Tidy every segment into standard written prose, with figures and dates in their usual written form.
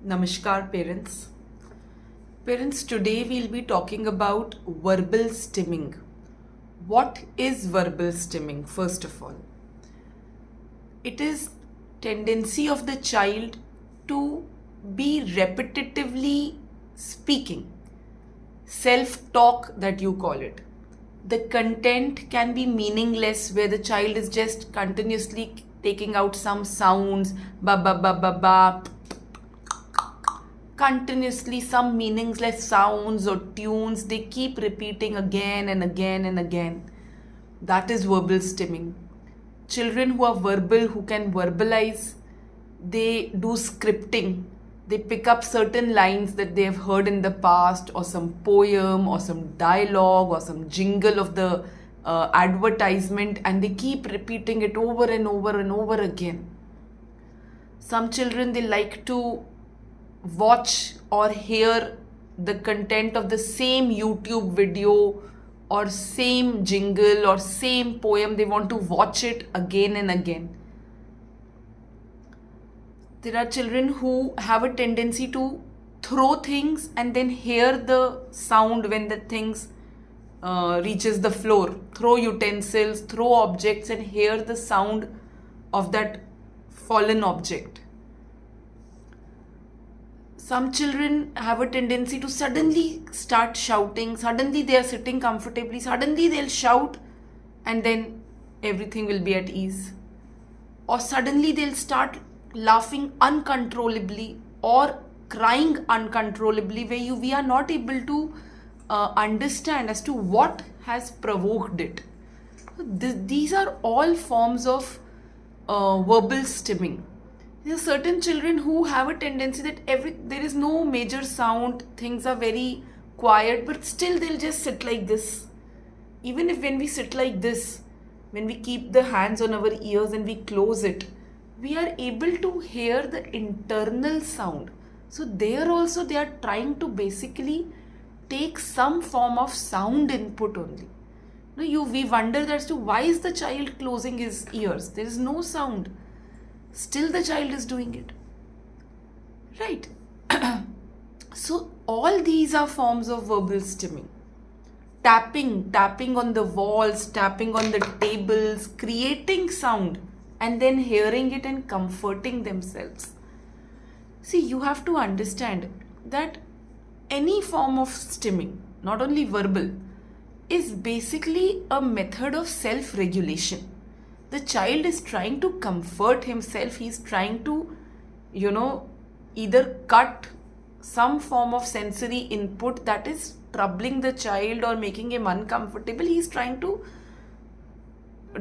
Namaskar, parents. Parents, today we'll be talking about verbal stimming. What is verbal stimming, first of all? It is tendency of the child to be repetitively speaking, self-talk that you call it. The content can be meaningless, where the child is just continuously taking out some sounds, ba ba ba ba ba, continuously some meaningless sounds or tunes they keep repeating again and again and again. That is verbal stimming. Children who are verbal, who can verbalize, they do scripting. They pick up certain lines that they have heard in the past, or some poem, or some dialogue, or some jingle of the advertisement, and they keep repeating it over and over and over again. Some children, they like to watch or hear the content of the same YouTube video or same jingle or same poem. They want to watch it again and again. There are children who have a tendency to throw things and then hear the sound when the things reaches the floor. Throw utensils, throw objects, and hear the sound of that fallen object. Some children have a tendency to suddenly start shouting. Suddenly they are sitting comfortably. Suddenly they'll shout and then everything will be at ease. Or suddenly they'll start laughing uncontrollably or crying uncontrollably, where we are not able to understand as to what has provoked it. These are all forms of verbal stimming. There are certain children who have a tendency that there is no major sound, things are very quiet, but still they'll just sit like this. Even if when we sit like this, when we keep the hands on our ears and we close it, we are able to hear the internal sound. So there also they are trying to basically take some form of sound input only. We wonder as to why is the child closing his ears? There is no sound. Still the child is doing it. Right? So all these are forms of verbal stimming. Tapping on the walls, tapping on the tables, creating sound and then hearing it and comforting themselves. See, you have to understand that any form of stimming, not only verbal, is basically a method of self-regulation. The child is trying to comfort himself. He's trying to, either cut some form of sensory input that is troubling the child or making him uncomfortable. He's trying to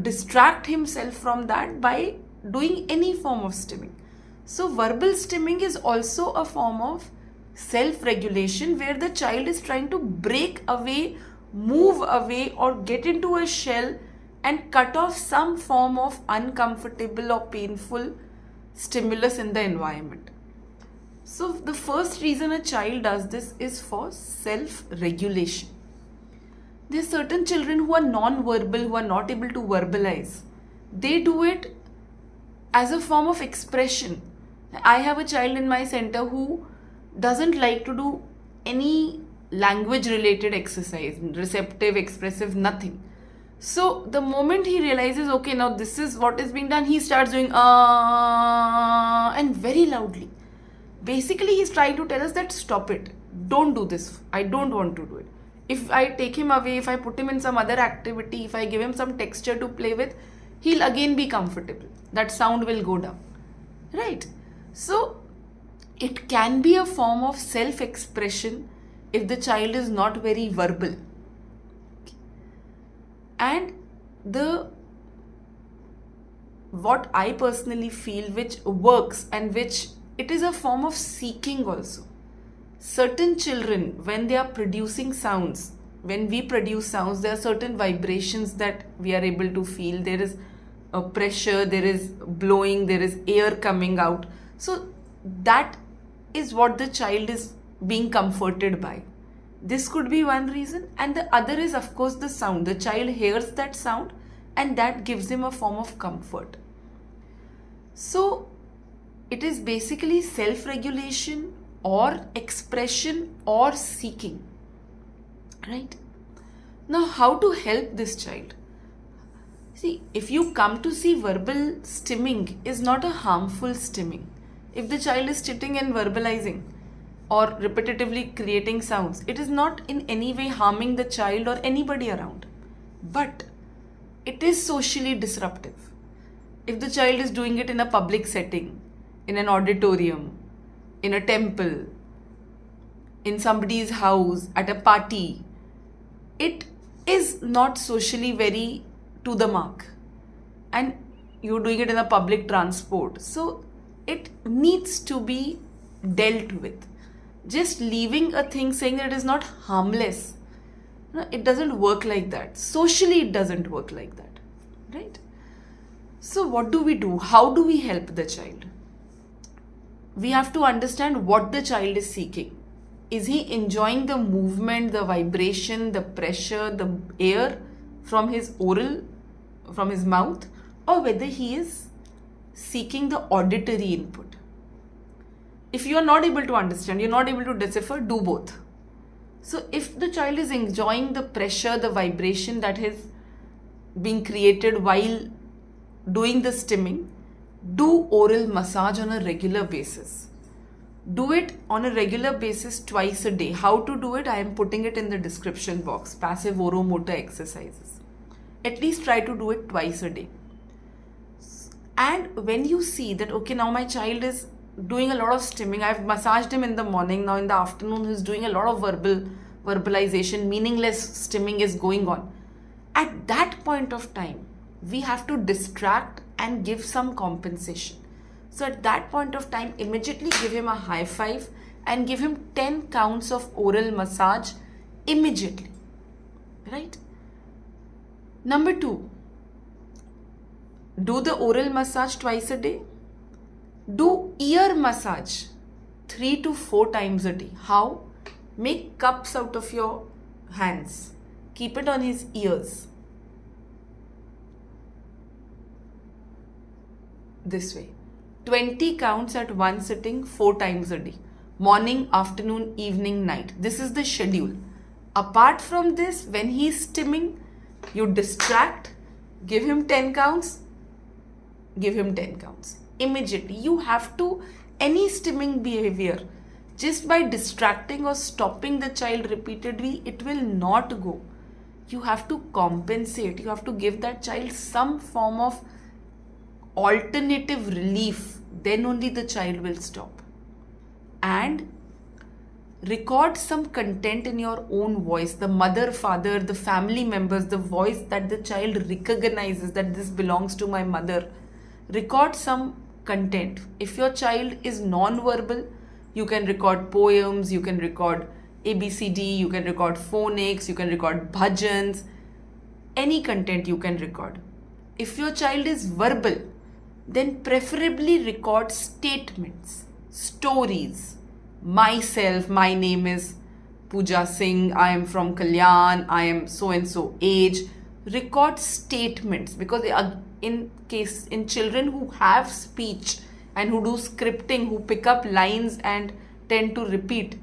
distract himself from that by doing any form of stimming. So verbal stimming is also a form of self-regulation, where the child is trying to break away, move away, or get into a shell and cut off some form of uncomfortable or painful stimulus in the environment. So the first reason a child does this is for self-regulation. There are certain children who are non-verbal, who are not able to verbalize. They do it as a form of expression. I have a child in my center who doesn't like to do any language related exercise, receptive, expressive, nothing. So the moment he realizes, okay, now this is what is being done, he starts doing and very loudly. Basically, he's trying to tell us that stop it. Don't do this. I don't want to do it. If I take him away, if I put him in some other activity, if I give him some texture to play with, he'll again be comfortable. That sound will go down. Right? So it can be a form of self-expression if the child is not very verbal. And what I personally feel which works and which it is a form of seeking also. Certain children, when they are producing sounds, when we produce sounds, there are certain vibrations that we are able to feel. There is a pressure, there is blowing, there is air coming out. So that is what the child is being comforted by. This could be one reason, and the other is of course the sound. The child hears that sound and that gives him a form of comfort. So It is basically self-regulation or expression or seeking. Right? Now, how to help this child? See, if you come to see verbal stimming is not a harmful stimming. If the child is sitting and verbalizing or repetitively creating sounds, it is not in any way harming the child or anybody around. But it is socially disruptive. If the child is doing it in a public setting, in an auditorium, in a temple, in somebody's house, at a party, it is not socially very to the mark, and you're doing it in a public transport, so it needs to be dealt with. Just leaving a thing saying that it is not harmless, no, it doesn't work like that. Socially it doesn't work like that, right? So what do we do? How do we help the child? We have to understand what the child is seeking. Is he enjoying the movement, the vibration, the pressure, the air from his mouth, or whether he is seeking the auditory input? If you are not able to understand, you're not able to decipher, do both. So if the child is enjoying the pressure, the vibration that is being created while doing the stimming, do oral massage on a regular basis. Do it on a regular basis twice a day. How to do it? I am putting it in the description box. Passive oromotor exercises. At least try to do it twice a day. And when you see that, okay, now my child is doing a lot of stimming, I've massaged him in the morning, now in the afternoon he's doing a lot of verbalization, meaningless stimming is going on. At that point of time, we have to distract and give some compensation. So at that point of time, immediately give him a high five and give him 10 counts of oral massage immediately, right? Number 2, do the oral massage twice a day. Do ear massage 3 to 4 times a day. How? Make cups out of your hands. Keep it on his ears. This way. 20 counts at one sitting 4 times a day. Morning, afternoon, evening, night. This is the schedule. Apart from this, when he is stimming, you distract, give him 10 counts, give him 10 counts. Immediately, you have to, any stimming behavior, just by distracting or stopping the child repeatedly, it will not go. You have to compensate. You have to give that child some form of alternative relief. Then only the child will stop. And record some content in your own voice. The mother, father, the family members, the voice that the child recognizes that this belongs to my mother. Record some content. If your child is non-verbal, you can record poems, you can record ABCD, you can record phonics, you can record bhajans, any content you can record. If your child is verbal, then preferably record statements, stories. Myself, my name is Pooja Singh, I am from Kalyan, I am so and so age. Record statements, because in children who have speech and who do scripting, who pick up lines and tend to repeat,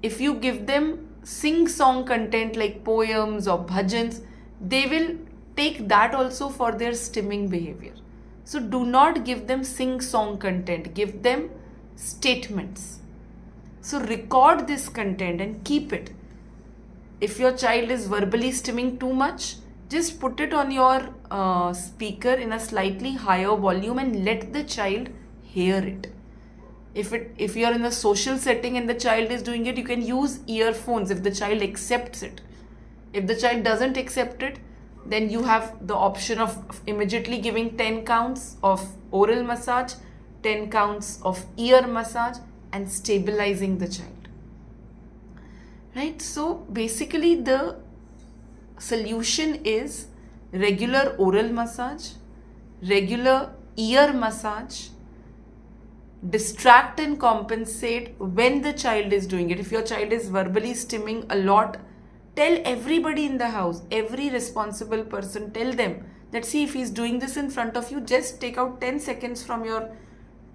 if you give them sing-song content like poems or bhajans, they will take that also for their stimming behavior. So do not give them sing-song content, give them statements. So record this content and keep it. If your child is verbally stimming too much, just put it on your speaker in a slightly higher volume and let the child hear it. If you are in a social setting and the child is doing it, you can use earphones if the child accepts it. If the child doesn't accept it, then you have the option of immediately giving 10 counts of oral massage, 10 counts of ear massage, and stabilizing the child. Right? So basically the solution is regular oral massage, regular ear massage, distract and compensate when the child is doing it. If your child is verbally stimming a lot, tell everybody in the house, every responsible person, tell them that, see, if he's doing this in front of you, just take out 10 seconds from your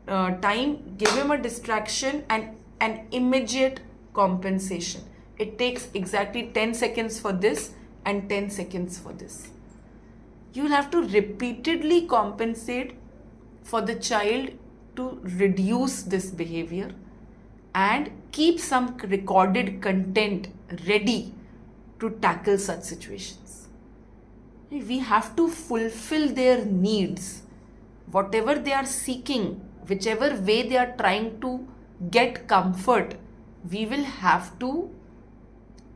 time, give him a distraction and an immediate compensation. It takes exactly 10 seconds for this and 10 seconds for this. You will have to repeatedly compensate for the child to reduce this behavior and keep some recorded content ready to tackle such situations. We have to fulfill their needs. Whatever they are seeking, whichever way they are trying to get comfort, we will have to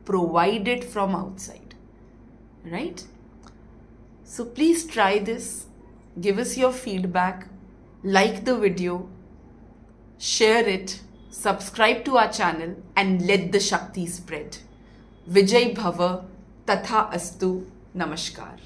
provide it from outside, right? So please try this, give us your feedback, like the video, share it, subscribe to our channel, and let the Shakti spread. Vijay Bhava Tatha Astu. Namaskar.